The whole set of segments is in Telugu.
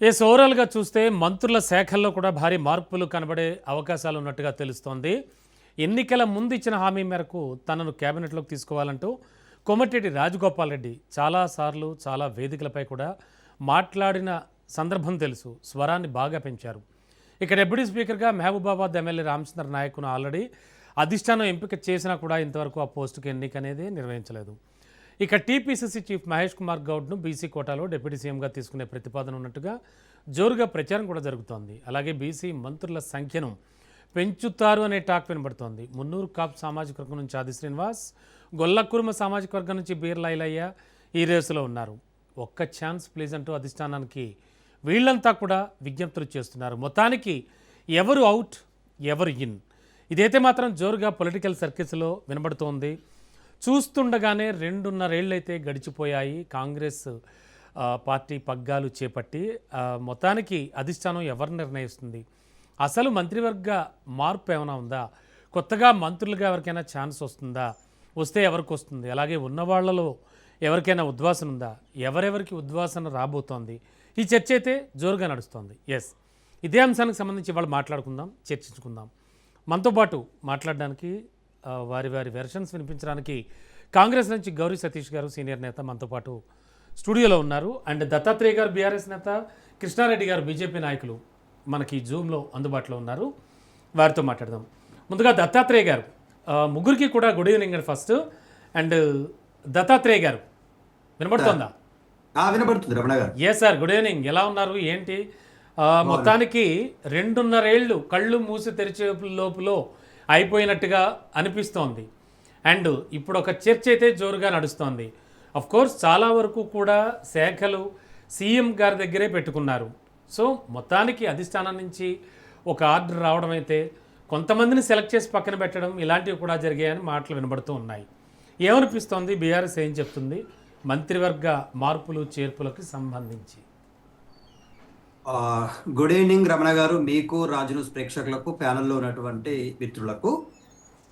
ఓవరాల్గా చూస్తే మంత్రుల శాఖల్లో కూడా భారీ మార్పులు కనబడే అవకాశాలు ఉన్నట్టుగా తెలుస్తోంది. ఎన్నికల ముందు ఇచ్చిన హామీ మేరకు తనను కేబినెట్లోకి తీసుకోవాలంటూ కోమటిరెడ్డి రాజగోపాల్ రెడ్డి చాలాసార్లు చాలా వేదికలపై కూడా మాట్లాడిన సందర్భం తెలుసు. స్వరాన్ని బాగా పెంచారు. ఇక డిప్యూటీ స్పీకర్గా మహబూబాబాద్ ఎమ్మెల్యే రామచంద్ర నాయక్ను ఆల్రెడీ అధిష్టానం ఎంపిక చేసినా కూడా ఇంతవరకు ఆ పోస్టుకి ఎన్నిక అనేది నిర్వహించలేదు. ఇక టీపీసీసీ చీఫ్ మహేష్ కుమార్ గౌడ్ను బీసీ కోటాలో డిప్యూటీ సీఎంగా తీసుకునే ప్రతిపాదన ఉన్నట్టుగా జోరుగా ప్రచారం కూడా జరుగుతోంది. అలాగే బీసీ మంత్రుల సంఖ్యను పెంచుతారు అనే టాక్ వినబడుతోంది. మున్నూరు కాపు సామాజిక వర్గం నుంచి ఆది శ్రీనివాస్, గొల్లకుర్మ సామాజిక వర్గం నుంచి బీర్లా ఐలయ్య ఈ రేసులో ఉన్నారు. ఒక్క ఛాన్స్ ప్లీజ్ అంటూ అధిష్టానానికి వీళ్ళంతా కూడా విజ్ఞప్తులు చేస్తున్నారు. మొత్తానికి ఎవరు అవుట్ ఎవరు ఇన్ ఇదైతే మాత్రం జోరుగా పొలిటికల్ సర్కిల్స్లో వినబడుతోంది. చూస్తుండగానే 2.5 ఏళ్ళైతే గడిచిపోయాయి కాంగ్రెస్ పార్టీ పగ్గాలు చేపట్టి. మొత్తానికి అధిష్టానం ఎవరు నిర్ణయిస్తుంది? అసలు మంత్రివర్గ మార్పు ఏమైనా ఉందా? కొత్తగా మంత్రులుగా ఎవరికైనా ఛాన్స్ వస్తుందా? వస్తే ఎవరికి వస్తుంది? అలాగే ఉన్నవాళ్లలో ఎవరికైనా ఉద్వాసన ఉందా? ఎవరెవరికి ఉద్వాసన రాబోతోంది? ఈ చర్చ అయితే జోరుగా నడుస్తోంది. ఇదే అంశానికి సంబంధించి వాళ్ళు మాట్లాడుకుందాం, చర్చించుకుందాం. మనతో పాటు మాట్లాడడానికి వారి వారి వెర్షన్స్ వినిపించడానికి కాంగ్రెస్ నుంచి గౌరీ సతీష్ గారు సీనియర్ నేత మనతో పాటు స్టూడియోలో ఉన్నారు. అండ్ దత్తాత్రేయ గారు బీఆర్ఎస్ నేత, కృష్ణారెడ్డి గారు బీజేపీ నాయకులు మనకి జూమ్లో అందుబాటులో ఉన్నారు. వారితో మాట్లాడదాం. ముందుగా దత్తాత్రేయ గారు, ముగ్గురికి కూడా గుడ్ ఈవినింగ్ అండి ఫస్ట్. అండ్ దత్తాత్రేయ గారు వినబడుతుందా? వినబడుతుంది రమణ గారు. Sir, good evening. ఎలా ఉన్నారు? ఏంటి మొత్తానికి 2.5 ఏళ్ళు కళ్ళు మూసి తెరిచే లోపులో అయిపోయినట్టుగా అనిపిస్తోంది. అండ్ ఇప్పుడు ఒక చర్చ అయితే జోరుగా నడుస్తోంది. కోర్స్ చాలా వరకు కూడా శాఖలు సీఎం గారి దగ్గరే పెట్టుకున్నారు. సో మొత్తానికి అధిష్టానం నుంచి ఒక ఆర్డర్ రావడం అయితే కొంతమందిని సెలెక్ట్ చేసి పక్కన పెట్టడం ఇలాంటివి కూడా జరిగాయని మాటలు వినబడుతూ ఉన్నాయి. ఏమనిపిస్తోంది? బీఆర్ఎస్ ఏం చెప్తుంది మంత్రివర్గ మార్పులు చేర్పులకు సంబంధించి? గుడ్ ఈవినింగ్ రమణ గారు, మీకు, రాజు న్యూస్ ప్రేక్షకులకు, ప్యానెల్లో ఉన్నటువంటి మిత్రులకు.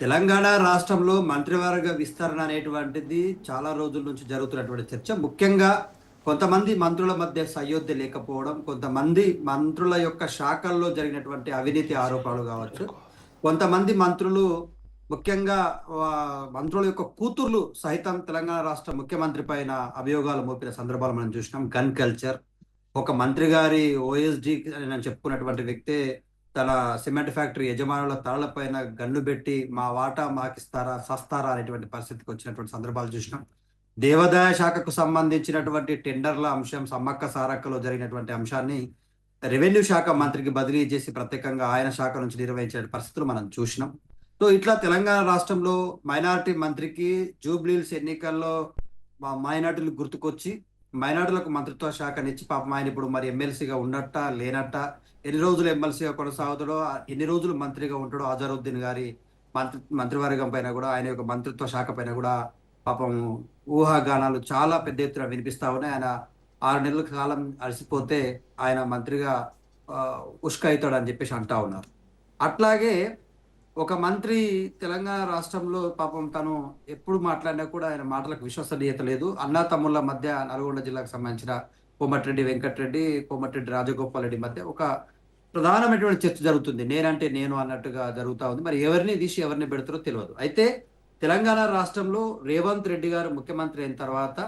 తెలంగాణ రాష్ట్రంలో మంత్రివర్గ విస్తరణ అనేటువంటిది చాలా రోజుల నుంచి జరుగుతున్నటువంటి చర్చ. ముఖ్యంగా కొంతమంది మంత్రుల మధ్య సయోధ్య లేకపోవడం, కొంతమంది మంత్రుల యొక్క శాఖల్లో జరిగినటువంటి అవినీతి ఆరోపణలు కావచ్చు, కొంతమంది మంత్రులు ముఖ్యంగా మంత్రుల యొక్క కూతుర్లు సహితం తెలంగాణ రాష్ట్ర ముఖ్యమంత్రి పైన అభియోగాలు మోపిన సందర్భాలు మనం చూసినాం. గన్ కల్చర్, ఒక మంత్రి గారి ఓఎస్డి అని చెప్పుకున్నటువంటి వ్యక్తే తన సిమెంట్ ఫ్యాక్టరీ యజమానుల తలపైన గన్ను పెట్టి మా వాటా మాకిస్తారా సస్తారా అనేటువంటి పరిస్థితికి వచ్చినటువంటి సందర్భాలు చూసినాం. దేవాదాయ శాఖకు సంబంధించినటువంటి టెండర్ల అంశం, సమ్మక్క సారక్కలో జరిగినటువంటి అంశాన్ని రెవెన్యూ శాఖ మంత్రికి బదిలీ చేసి ప్రత్యేకంగా ఆయన శాఖ నుంచి నిర్వహించే పరిస్థితులు మనం చూసినాం. సో ఇట్లా తెలంగాణ రాష్ట్రంలో మైనారిటీ మంత్రికి జూబ్లీహిల్స్ ఎన్నికల్లో మైనార్టీలు గుర్తుకొచ్చి మైనార్టీలకు మంత్రిత్వ శాఖనిచ్చి పాపం ఆయన ఇప్పుడు మరి ఎమ్మెల్సీగా ఉన్నట్ట లేనట్ట, ఎన్ని రోజులు ఎమ్మెల్సీగా కొనసాగుతాడో, ఎన్ని రోజులు మంత్రిగా ఉంటాడో, అజరుద్దీన్ గారి మంత్రివర్గం పైన కూడా, ఆయన యొక్క మంత్రిత్వ శాఖ పైన కూడా పాపం ఊహాగానాలు చాలా పెద్ద ఎత్తున వినిపిస్తా ఉన్నాయి. ఆయన 6 నెలల కాలం అలసిపోతే ఆయన మంత్రిగా ఉష్క అవుతాడని చెప్పేసి అంటా ఉన్నారు. అట్లాగే ఒక మంత్రి తెలంగాణ రాష్ట్రంలో పాపం తను ఎప్పుడు మాట్లాడినా కూడా ఆయన మాటలకు విశ్వసనీయత లేదు. అన్నా తమ్ముళ్ళ మధ్య నల్గొండ జిల్లాకు సంబంధించిన కోమటిరెడ్డి వెంకటరెడ్డి, కోమటిరెడ్డి రాజగోపాల్ రెడ్డి మధ్య ఒక ప్రధానమైనటువంటి చర్చ జరుగుతుంది. నేనంటే నేను అన్నట్టుగా జరుగుతూ ఉంది. మరి ఎవరిని తీసి ఎవరిని పెడతారో తెలియదు. అయితే తెలంగాణ రాష్ట్రంలో రేవంత్ రెడ్డి గారు ముఖ్యమంత్రి అయిన తర్వాత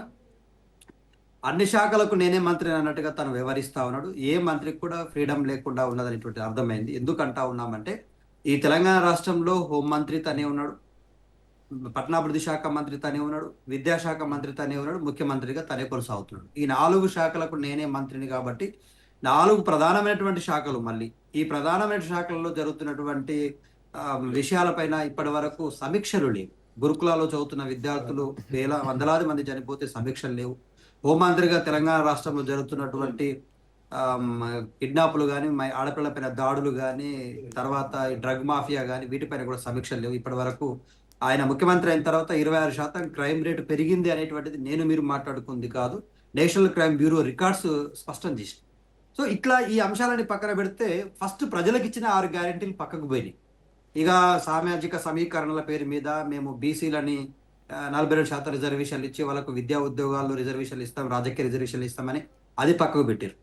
అన్ని శాఖలకు నేనే మంత్రి అన్నట్టుగా తను వ్యవహరిస్తా ఉన్నాడు. ఏ మంత్రికి కూడా ఫ్రీడమ్ లేకుండా ఉన్నదనేటువంటి అర్థమైంది. ఎందుకంటా ఉన్నామంటే ఈ తెలంగాణ రాష్ట్రంలో హోంమంత్రి తనే ఉన్నాడు, పట్టణాభివృద్ధి శాఖ మంత్రి తనే ఉన్నాడు, విద్యాశాఖ మంత్రి తనే ఉన్నాడు, ముఖ్యమంత్రిగా తనే కొనసాగుతున్నాడు. ఈ 4 శాఖలకు నేనే మంత్రిని కాబట్టి 4 ప్రధానమైనటువంటి శాఖలు, మళ్ళీ ఈ ప్రధానమైన శాఖలలో జరుగుతున్నటువంటి విషయాలపైన ఇప్పటి వరకు సమీక్షలు లేవు. గురుకులాలో చదువుతున్న విద్యార్థులు వందలాది మంది చనిపోతే సమీక్షలు లేవు. హోంమంత్రిగా తెలంగాణ రాష్ట్రంలో జరుగుతున్నటువంటి కిడ్నాపులు కానీ, ఆడపిల్లలపైన దాడులు కానీ, తర్వాత డ్రగ్ మాఫియా కానీ, వీటిపైన కూడా సమీక్షలు లేవు. ఇప్పటి వరకు ఆయన ముఖ్యమంత్రి అయిన తర్వాత 26% క్రైమ్ రేటు పెరిగింది అనేటువంటిది నేను మీరు మాట్లాడుకుంది కాదు, నేషనల్ క్రైమ్ బ్యూరో రికార్డ్స్ స్పష్టం చేసి. సో ఇట్లా ఈ అంశాలని పక్కన పెడితే ఫస్ట్ ప్రజలకు ఇచ్చిన 6 గ్యారెంటీలు పక్కకు పోయినాయి. ఇక సామాజిక సమీకరణల పేరు మీద మేము బీసీలని 42% రిజర్వేషన్లు ఇచ్చి వాళ్ళకు విద్యా ఉద్యోగాల్లో రిజర్వేషన్లు ఇస్తాం, రాజకీయ రిజర్వేషన్లు ఇస్తామని అది పక్కకు పెట్టారు.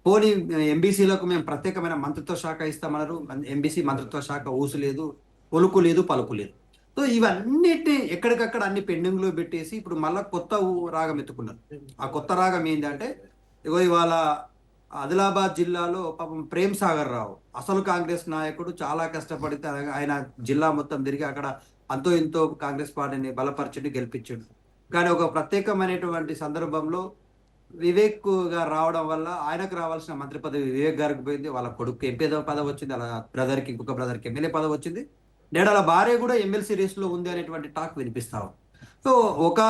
పోనీ ఎంబీసీలకు మేము ప్రత్యేకమైన మంత్రిత్వ శాఖ ఇస్తామన్నారు. ఎంబీసీ మంత్రిత్వ శాఖ ఊసు లేదు, ఒలుకు లేదు, పలుకు లేదు. సో ఇవన్నిటిని ఎక్కడికక్కడ అన్ని పెండింగ్ లో పెట్టేసి ఇప్పుడు మళ్ళా కొత్త రాగం ఎత్తుకున్నారు. ఆ కొత్త రాగం ఏంటంటే ఇగో ఇవాళ ఆదిలాబాద్ జిల్లాలో పాపం ప్రేమ్ సాగర్ రావు అసలు కాంగ్రెస్ నాయకుడు చాలా కష్టపడితే ఆయన జిల్లా మొత్తం తిరిగి అక్కడ అంతో ఇంతో కాంగ్రెస్ పార్టీని బలపరిచిండు, గెలిపించిండు. కానీ ఒక ప్రత్యేకమైనటువంటి సందర్భంలో వివేక్ గారు రావడం వల్ల ఆయనకు రావాల్సిన మంత్రి పదవి వివేక్ గారికి పోయింది. వాళ్ళ కొడుకు ఎంపీ పదవి వచ్చింది, వాళ్ళ బ్రదర్కి ఇంకొక బ్రదర్కి ఎమ్మెల్యే పదవి వచ్చింది. నేడు వాళ్ళ భార్య కూడా ఎమ్మెల్సీ రేస్లో ఉంది అనేటువంటి టాక్ వినిపిస్తాం. సో ఒక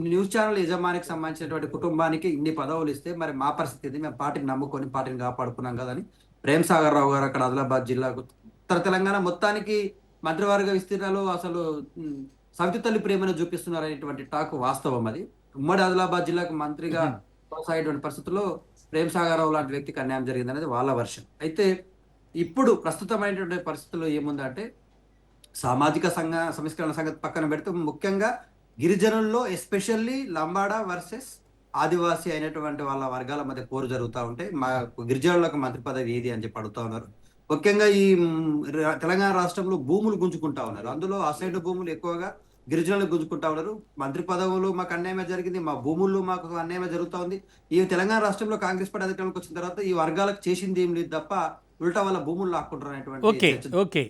న్యూస్ ఛానల్ యజమానికి సంబంధించినటువంటి కుటుంబానికి ఇన్ని పదవులు ఇస్తే మరి మా పరిస్థితి ఇది, మేము పార్టీని నమ్ముకొని పార్టీని కాపాడుకున్నాం కదని ప్రేమ్ సాగర్ రావు గారు అక్కడ ఆదిలాబాద్ జిల్లాకు ఉత్తర తెలంగాణ మొత్తానికి మంత్రివర్గ విస్తీర్ణలో అసలు సవితి తల్లి ప్రేమను చూపిస్తున్నారు అనేటువంటి టాక్ వాస్తవం. అది ఉమ్మడి ఆదిలాబాద్ జిల్లాకు మంత్రిగా కొనసాగేటువంటి పరిస్థితుల్లో ప్రేమ్ సాగర్ రావు లాంటి వ్యక్తికి అన్యాయం జరిగింది అనేది వాళ్ళ వర్షం. అయితే ఇప్పుడు ప్రస్తుతమైనటువంటి పరిస్థితుల్లో ఏముందంటే సామాజిక సంస్కరణ సంగతి పక్కన పెడితే ముఖ్యంగా గిరిజనుల్లో ఎస్పెషల్లీ లంబాడా వర్సెస్ ఆదివాసీ అయినటువంటి వాళ్ళ వర్గాల మధ్య పోరు జరుగుతూ ఉంటే మా గిరిజనులకు మంత్రి పదవి ఏది అని చెప్పి అడుగుతా ఉన్నారు. ముఖ్యంగా ఈ తెలంగాణ రాష్ట్రంలో భూములు గుంజుకుంటా ఉన్నారు. అందులో అసైడ్ భూములు ఎక్కువగా గిరిజనులు గుంజుకుంటా ఉన్నారు. మంత్రి పదవులు మాకు అన్యాయమే జరిగింది, మా భూముల్లో మాకు అన్యాయమే జరుగుతూ ఉంది. ఈ తెలంగాణ రాష్ట్రంలో కాంగ్రెస్ పార్టీ అధికారంలోకి వచ్చిన తర్వాత ఈ వర్గాలకు చేసింది ఏం లేదు తప్ప ఉల్టా వాళ్ళ భూములు లాక్కుంటారు ఓకే అనేటువంటి ఓకే